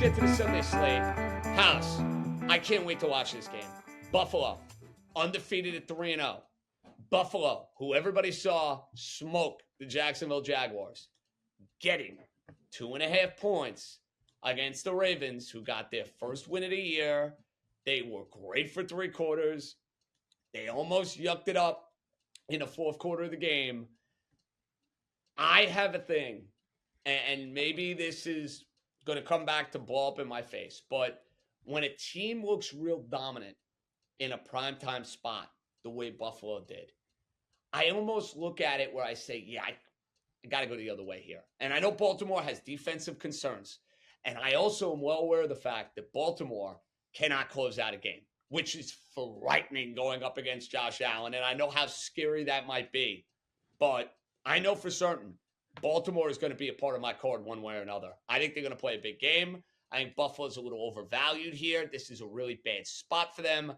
get to the Sunday slate. House, I can't wait to watch this game. Buffalo, undefeated at 3-0. Buffalo, who everybody saw smoke the Jacksonville Jaguars, getting 2.5 points against the Ravens, who got their first win of the year. They were great for 3 quarters. They almost yucked it up in the fourth quarter of the game. I have a thing, and maybe this is going to come back to blow up in my face, but when a team looks real dominant in a primetime spot, the way Buffalo did, I almost look at it where I say, yeah, I got to go the other way here. And I know Baltimore has defensive concerns, and I also am well aware of the fact that Baltimore cannot close out a game, which is frightening going up against Josh Allen, and I know how scary that might be, but I know for certain Baltimore is going to be a part of my card one way or another. I think they're going to play a big game. I think Buffalo's a little overvalued here. This is a really bad spot for them.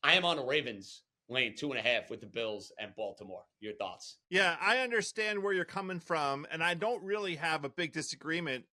I am on the Ravens laying 2.5 with the Bills and Baltimore. Your thoughts? Yeah, I understand where you're coming from, and I don't really have a big disagreement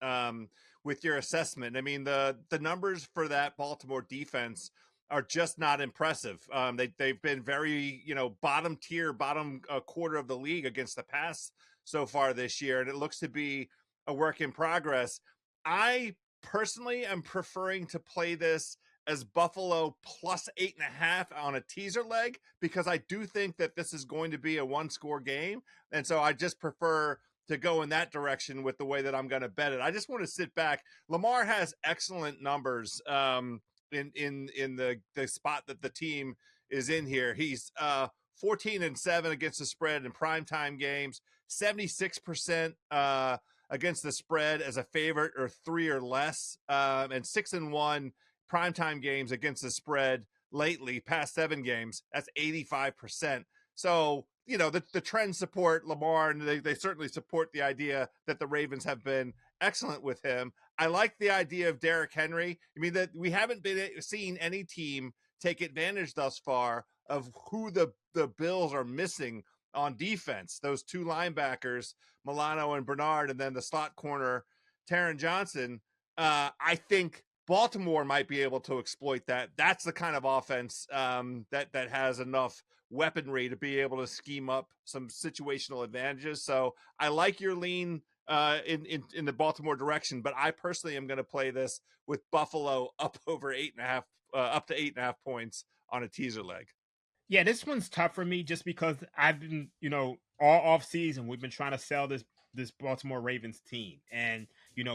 with your assessment. I mean, the numbers for that Baltimore defense are just not impressive. They've been very, bottom tier, bottom quarter of the league against the pass so far this year, and it looks to be a work in progress. I personally am preferring to play this as Buffalo plus 8.5 on a teaser leg, because I do think that this is going to be a 1-score game. And so I just prefer to go in that direction with the way that I'm going to bet it. I just want to sit back. Lamar has excellent numbers in the spot that the team is in here. He's 14-7 against the spread in primetime games, 76% against the spread as a favorite or 3 or less, and 6-1 primetime games against the spread lately, past 7 games. That's 85%. So, the trends support Lamar, and they certainly support the idea that the Ravens have been excellent with him. I like the idea of Derrick Henry. I mean, that we haven't seen any team take advantage thus far of who the Bills are missing on defense. Those 2 linebackers, Milano and Bernard, and then the slot corner, Taron Johnson. I think Baltimore might be able to exploit that. That's the kind of offense that has enough weaponry to be able to scheme up some situational advantages. So I like your lean in the Baltimore direction, but I personally am going to play this with Buffalo up over 8.5, up to 8.5 points on a teaser leg. Yeah, this one's tough for me just because I've been, all off season, we've been trying to sell this Baltimore Ravens team. And,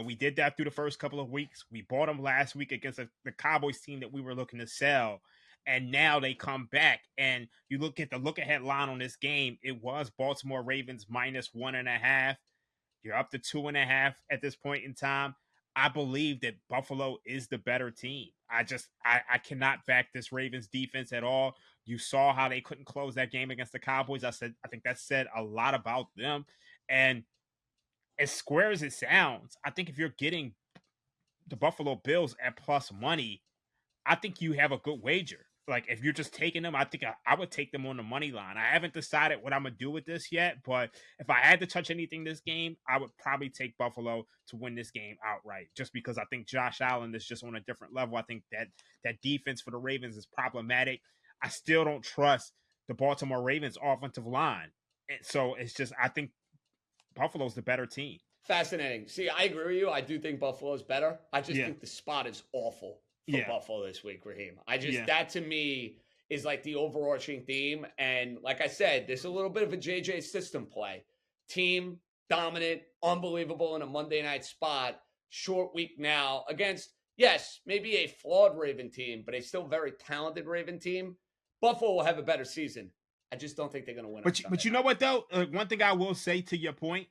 we did that through the first couple of weeks. We bought them last week against the Cowboys team that we were looking to sell. And now they come back, and you look at the look-ahead line on this game. It was Baltimore Ravens minus 1.5. You're up to 2.5 at this point in time. I believe that Buffalo is the better team. I cannot back this Ravens defense at all. You saw how they couldn't close that game against the Cowboys. I think that said a lot about them. And as square as it sounds, I think if you're getting the Buffalo Bills at plus money, I think you have a good wager. Like, if you're just taking them, I think I would take them on the money line. I haven't decided what I'm going to do with this yet, but if I had to touch anything this game, I would probably take Buffalo to win this game outright, just because I think Josh Allen is just on a different level. I think that defense for the Ravens is problematic. I still don't trust the Baltimore Ravens offensive line. And so it's just, I think Buffalo's the better team. Fascinating. See, I agree with you. I do think Buffalo's better. I just think the spot is awful for Buffalo this week, Raheem. That to me is like the overarching theme. And like I said, there's a little bit of a JJ system play. Team, dominant, unbelievable in a Monday night spot. Short week now against, yes, maybe a flawed Raven team, but a still very talented Raven team. Buffalo will have a better season. I just don't think they're going to win. But you know what, though? One thing I will say to your point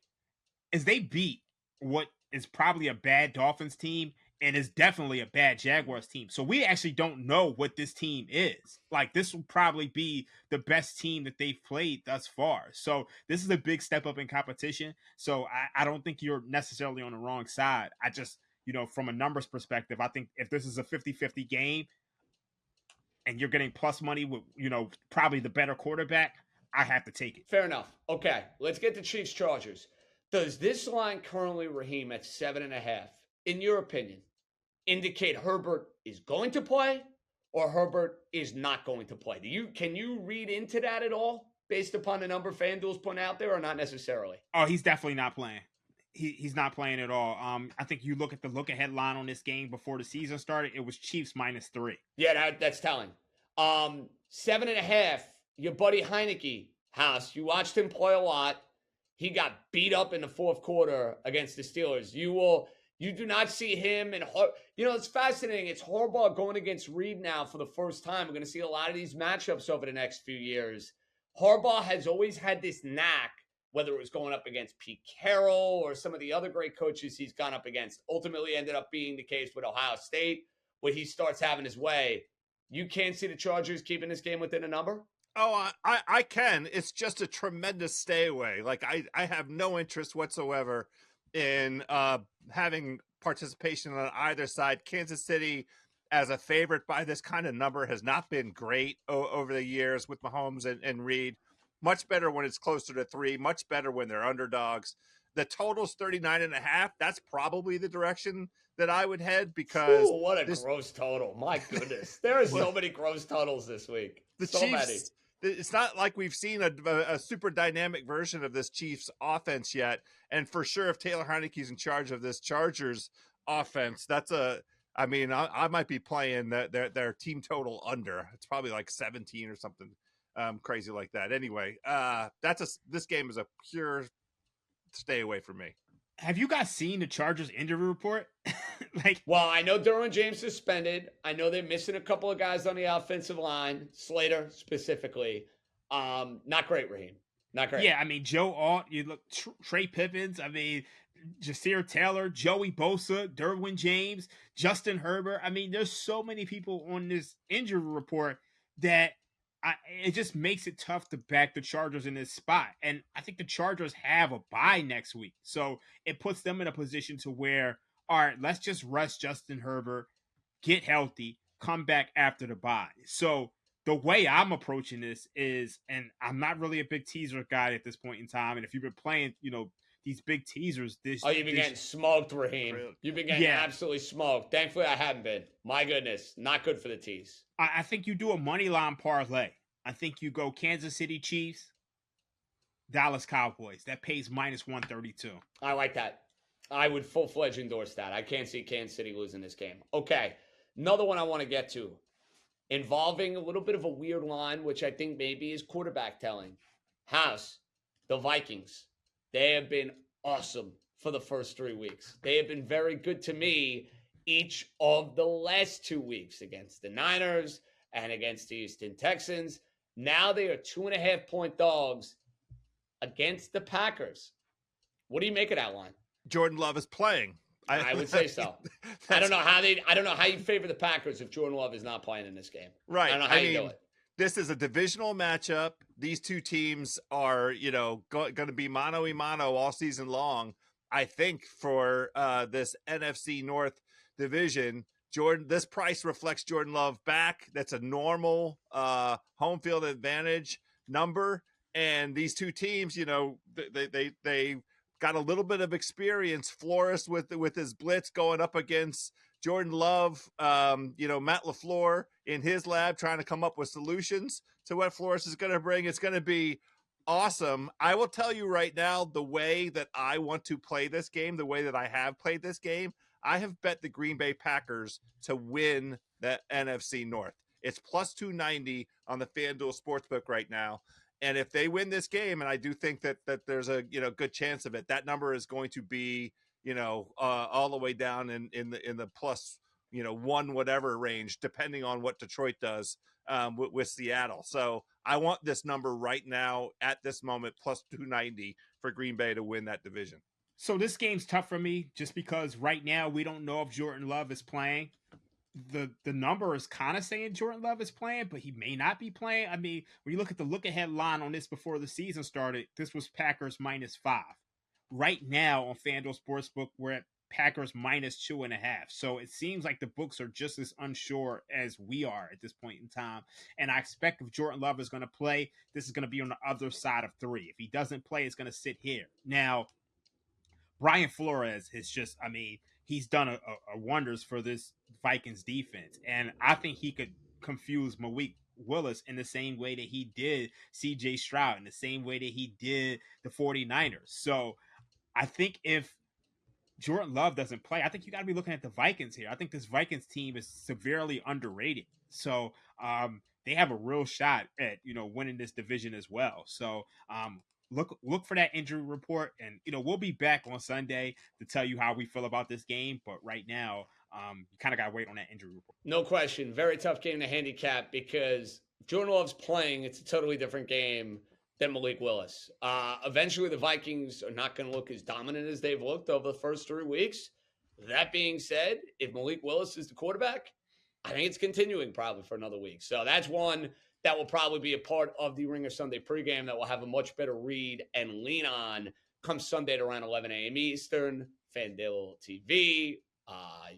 is they beat what is probably a bad Dolphins team and is definitely a bad Jaguars team. So we actually don't know what this team is. Like, this will probably be the best team that they've played thus far. So this is a big step up in competition. So I don't think you're necessarily on the wrong side. I just, from a numbers perspective, I think if this is a 50-50 game and you're getting plus money with, probably the better quarterback, I have to take it. Fair enough. Okay, let's get to Chiefs Chargers. Does this line currently, Raheem, at 7.5, in your opinion, indicate Herbert is going to play or Herbert is not going to play? Can you read into that at all based upon the number FanDuel's putting out there, or not necessarily? Oh, he's definitely not playing. He's not playing at all. I think you look at the look ahead line on this game before the season started, it was Chiefs -3. Yeah, that's telling. 7.5. Your buddy Heineke house. You watched him play a lot. He got beat up in the fourth quarter against the Steelers. You do not see him and it's fascinating. It's Harbaugh going against Reed now for the first time. We're going to see a lot of these matchups over the next few years. Harbaugh has always had this knack, whether it was going up against Pete Carroll or some of the other great coaches he's gone up against. Ultimately ended up being the case with Ohio State, where he starts having his way. You can't see the Chargers keeping this game within a number? Oh, I can. It's just a tremendous stay away. Like, I have no interest whatsoever in having participation on either side. Kansas City, as a favorite by this kind of number, has not been great over the years with Mahomes and Reed. Much better when it's closer to 3, much better when they're underdogs. The total's 39.5. That's probably the direction that I would head, because what a gross total. My goodness. There are so many gross totals this week. The so Chiefs, many. It's not like we've seen a super dynamic version of this Chiefs offense yet. And for sure, if Taylor Heineke's in charge of this Chargers offense, I might be playing their team total under. It's probably like 17 or something crazy like that. Anyway, this game is a pure stay away from me. Have you guys seen the Chargers injury report? Well, I know Derwin James suspended. I know they're missing a couple of guys on the offensive line, Slater specifically. Not great, Raheem. Not great. Yeah, I mean, Joe Alt, you look, Trey Pippins, I mean, Jasir Taylor, Joey Bosa, Derwin James, Justin Herbert. I mean, there's so many people on this injury report that it just makes it tough to back the Chargers in this spot. And I think the Chargers have a bye next week. So it puts them in a position to where, all right, let's just rest Justin Herbert, get healthy, come back after the bye. So the way I'm approaching this is, and I'm not really a big teaser guy at this point in time. And if you've been playing, these big teasers, you've been getting smoked, Raheem. You've been getting absolutely smoked. Thankfully, I haven't been. My goodness, not good for the tease. I think you do a money line parlay. I think you go Kansas City Chiefs, Dallas Cowboys. That pays -132. I like that. I would full-fledged endorse that. I can't see Kansas City losing this game. Okay, another one I want to get to, involving a little bit of a weird line, which I think maybe is quarterback telling. House, the Vikings. They have been awesome for the first 3 weeks. They have been very good to me each of the last 2 weeks against the Niners and against the Houston Texans. Now they are 2.5-point dogs against the Packers. What do you make of that line? Jordan Love is playing. I would say so. I don't know how you favor the Packers if Jordan Love is not playing in this game. Right. I don't know how you do it. This is a divisional matchup. These two teams are, going to be mano a mano all season long. I think for this NFC North division, this price reflects Jordan Love back. That's a normal home field advantage number. And these two teams, they got a little bit of experience. Flores with his blitz going up against Jordan Love, Matt LaFleur in his lab trying to come up with solutions to what Flores is going to bring. It's going to be awesome. I will tell you right now, the way that I want to play this game, the way that I have played this game, I have bet the Green Bay Packers to win the NFC North. It's plus 290 on the FanDuel Sportsbook right now. And if they win this game, and I do think that there's a good chance of it, that number is going to be all the way down in the plus one whatever range, depending on what Detroit does with Seattle. So I want this number right now at this moment plus 290 for Green Bay to win that division. So this game's tough for me just because right now we don't know if Jordan Love is playing. The number is kind of saying Jordan Love is playing, but he may not be playing. I mean, when you look at the look-ahead line on this before the season started, this was Packers -5. Right now on FanDuel Sportsbook, we're at Packers -2.5. So it seems like the books are just as unsure as we are at this point in time. And I expect if Jordan Love is going to play, this is going to be on the other side of 3. If he doesn't play, it's going to sit here. Now, Brian Flores is just, he's done a wonders for this Vikings defense. And I think he could confuse Malik Willis in the same way that he did CJ Stroud, in the same way that he did the 49ers. So I think if Jordan Love doesn't play, I think you got to be looking at the Vikings here. I think this Vikings team is severely underrated. So they have a real shot at winning this division as well. So look for that injury report, and we'll be back on Sunday to tell you how we feel about this game. But right now, you kind of got to wait on that injury report. No question, very tough game to handicap because Jordan Love's playing. It's a totally different game than Malik Willis. Eventually, the Vikings are not going to look as dominant as they've looked over the first 3 weeks. That being said, if Malik Willis is the quarterback, I think it's continuing probably for another week. So that's one that will probably be a part of the Ringer Sunday pregame that will have a much better read and lean on come Sunday at around 11 a.m. Eastern, FanDuel TV,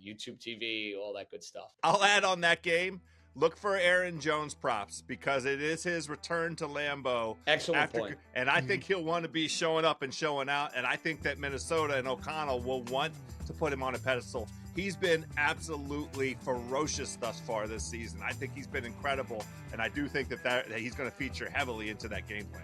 YouTube TV, all that good stuff. I'll add on that game. Look for Aaron Jones props because it is his return to Lambeau. Excellent point. And I think he'll want to be showing up and showing out. And I think that Minnesota and O'Connell will want to put him on a pedestal. He's been absolutely ferocious thus far this season. I think he's been incredible. And I do think that he's going to feature heavily into that game plan.